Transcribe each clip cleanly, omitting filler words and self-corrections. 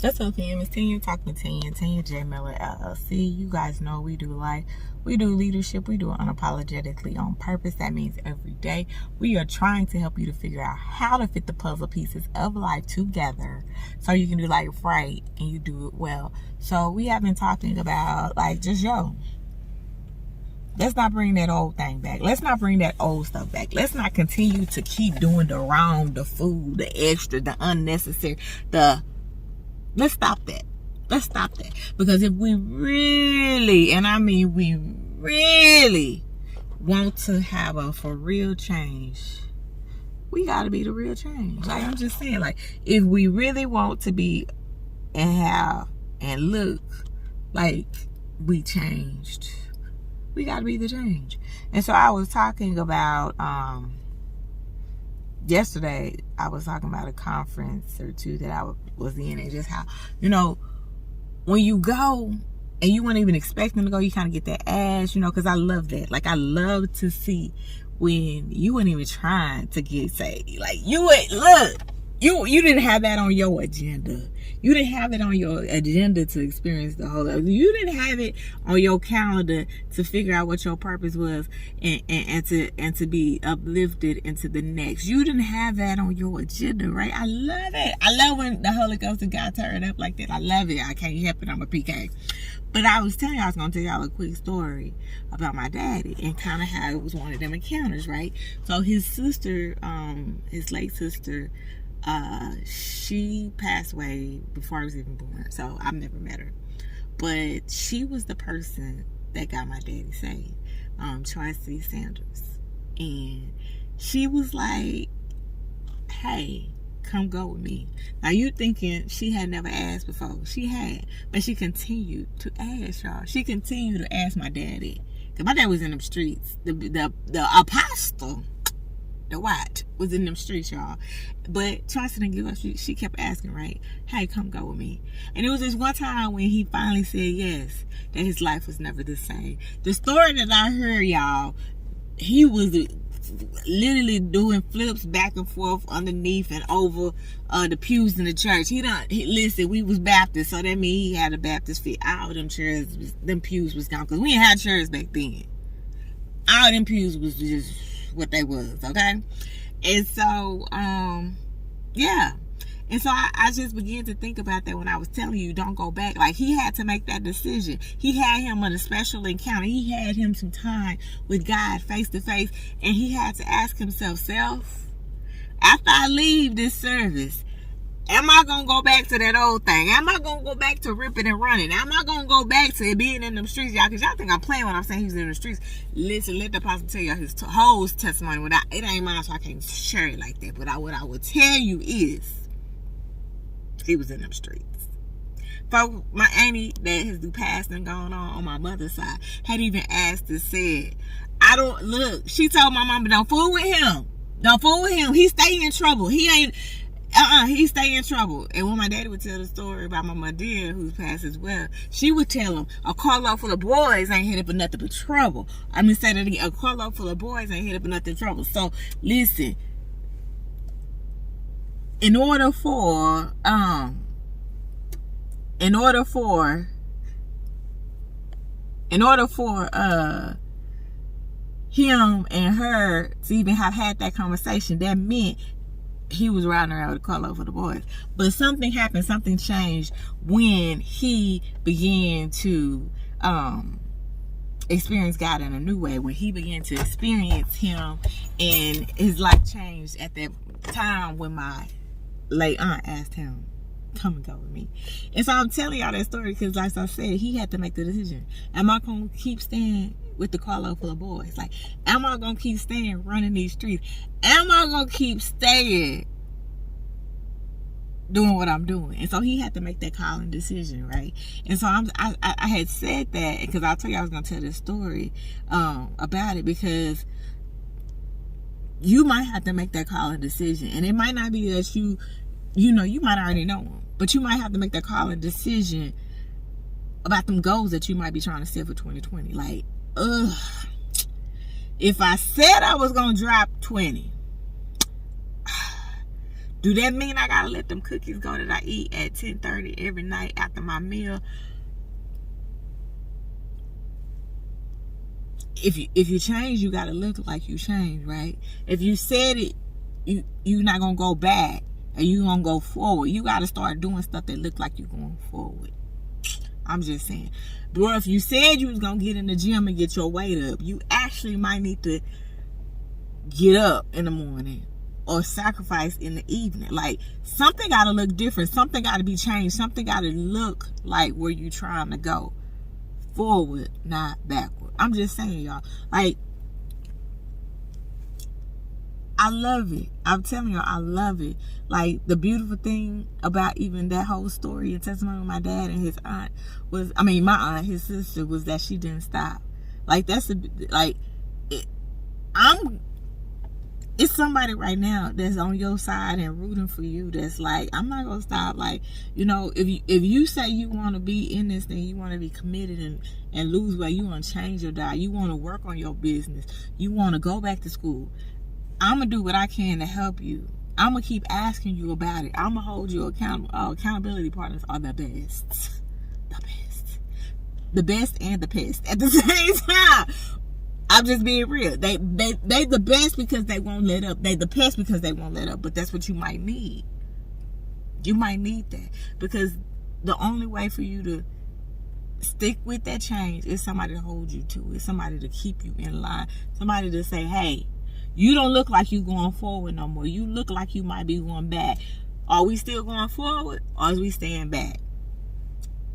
That's okay. It's Tanya talking to Tanya J Miller LLC. You guys know we do life, we do leadership, we do it unapologetically on purpose. That means every day we are trying to help you to figure out how to fit the puzzle pieces of life together so you can do life right and you do it well. So we have been talking about let's not bring that old thing back. Let's not bring that old stuff back. Let's not continue to keep doing the wrong, the food, the extra, the unnecessary, let's stop that. Let's stop that. Because if we really, and I mean we really want to have a for real change, we got to be the real change. Like I'm just saying, like if we really want to be and have and look like we changed, we got to be the change. And so I was talking about, yesterday, I was talking about a conference or two that I was in, and just how, when you go and you weren't even expecting to go, you kind of get that ass, because I love that. Like, I love to see when you weren't even trying to get saved. Like, you didn't have that on your agenda. You didn't have it on your agenda to experience the whole. You didn't have it on your calendar to figure out what your purpose was and to be uplifted into the next. You didn't have that on your agenda, right? I love it. I love when the Holy Ghost and God turned up like that. I love it. I can't help it. I'm a PK. But I was going to tell y'all a quick story about my daddy and kind of how it was one of them encounters, right? So his sister, his late sister, she passed away before I was even born, so I've never met her, but she was the person that got my daddy saved, Tracy Sanders, and she was like, hey, come go with me. Now you thinking she had never asked before. She had, but she continued to ask, y'all. She continued to ask my daddy, because my dad was in them streets, the apostle, the white was in them streets, y'all. But Tracy didn't give up. She kept asking, right? Hey, come go with me. And it was this one time when he finally said yes, that his life was never the same. The story that I heard, y'all, he was literally doing flips back and forth underneath and over the pews in the church. Listen, we was Baptist, so that means he had a Baptist fit. All them chairs, them pews was gone, because we didn't have chairs back then. All them pews was just what they was, okay? And so yeah, and so I just began to think about that when I was telling you don't go back. Like, he had to make that decision. He had him on a special encounter. He had him some time with God face to face, and he had to ask himself, after I leave this service, am I going to go back to that old thing? Am I going to go back to ripping and running? Am I going to go back to being in them streets, y'all? Because y'all think I'm playing when I'm saying he's in the streets. Listen, let the pastor tell y'all his whole testimony. It ain't mine, so I can't share it like that. But what I would tell you is, he was in them streets. For my auntie that has passed and gone on my mother's side, had even asked and said, she told my mama, don't fool with him. Don't fool with him. He stay in trouble. He stay in trouble. And when my daddy would tell the story about my dear who's passed as well, she would tell him, a car load full of boys ain't headed for nothing but trouble. Say that again, a car load full of boys ain't headed for nothing but trouble. So listen, in order for him and her to even have had that conversation, that meant he was riding around with a car load for the boys. But something happened, something changed when he began to experience God in a new way. When he began to experience him, and his life changed at that time when my late aunt asked him, come and go with me. And so I'm telling y'all that story because, like I said, he had to make the decision. Am I going to keep staying with the car load full of boys? Like, am I going to keep staying running these streets? Am I going to keep staying doing what I'm doing? And so he had to make that call and decision, right? And so I had said that because I told you I was going to tell this story about it, because you might have to make that call and decision. And it might not be that you might already know them, but you might have to make that call and decision about them goals that you might be trying to set for 2020. Like, if I said I was going to drop 20, Do that mean I gotta let them cookies go that I eat at 10:30 every night after my meal? If you change, you gotta look like you changed, right? If you said it, you're not gonna go back, and you gonna go forward. You gotta start doing stuff that look like you going forward. I'm just saying, bro. If you said you was gonna get in the gym and get your weight up, you actually might need to get up in the morning or sacrifice in the evening. Like, something gotta look different. Something gotta be changed. Something gotta look like where you trying to go. Forward, not backward. I'm just saying, y'all. Like, I love it. I'm telling you, I love it. Like, the beautiful thing about even that whole story and testimony with my dad and his aunt was, I mean, my aunt, his sister, was that she didn't stop. Like, it's somebody right now that's on your side and rooting for you, that's like, I'm not gonna stop. Like, you know, if you say you want to be in this thing, you want to be committed and lose weight, you want to change your diet, you want to work on your business, you want to go back to school, I'm gonna do what I can to help you. I'm gonna keep asking you about it. I'm gonna hold you accountable. Accountability partners are the best and the best at the same time. I'm just being real. They the best because they won't let up. They the best because they won't let up. But that's what you might need. You might need that, because the only way for you to stick with that change is somebody to hold you to it. Somebody to keep you in line. Somebody to say, hey, you don't look like you going forward no more. You look like you might be going back. Are we still going forward, or is we staying back?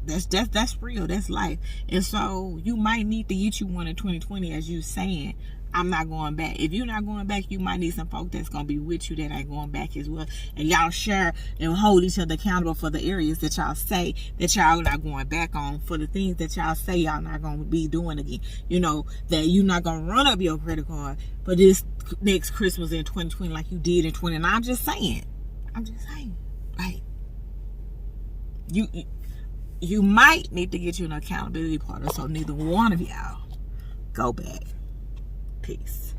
That's real. That's life. And so you might need to get you one in 2020, as you saying, I'm not going back. If you're not going back, you might need some folk that's going to be with you that ain't going back as well. And y'all share and hold each other accountable for the areas that y'all say that y'all not going back on, for the things that y'all say y'all not going to be doing again. You know, that you're not going to run up your credit card for this next Christmas in 2020 like you did in 2019. I'm just saying. Like, you might need to get you an accountability partner so neither one of y'all go back. Peace.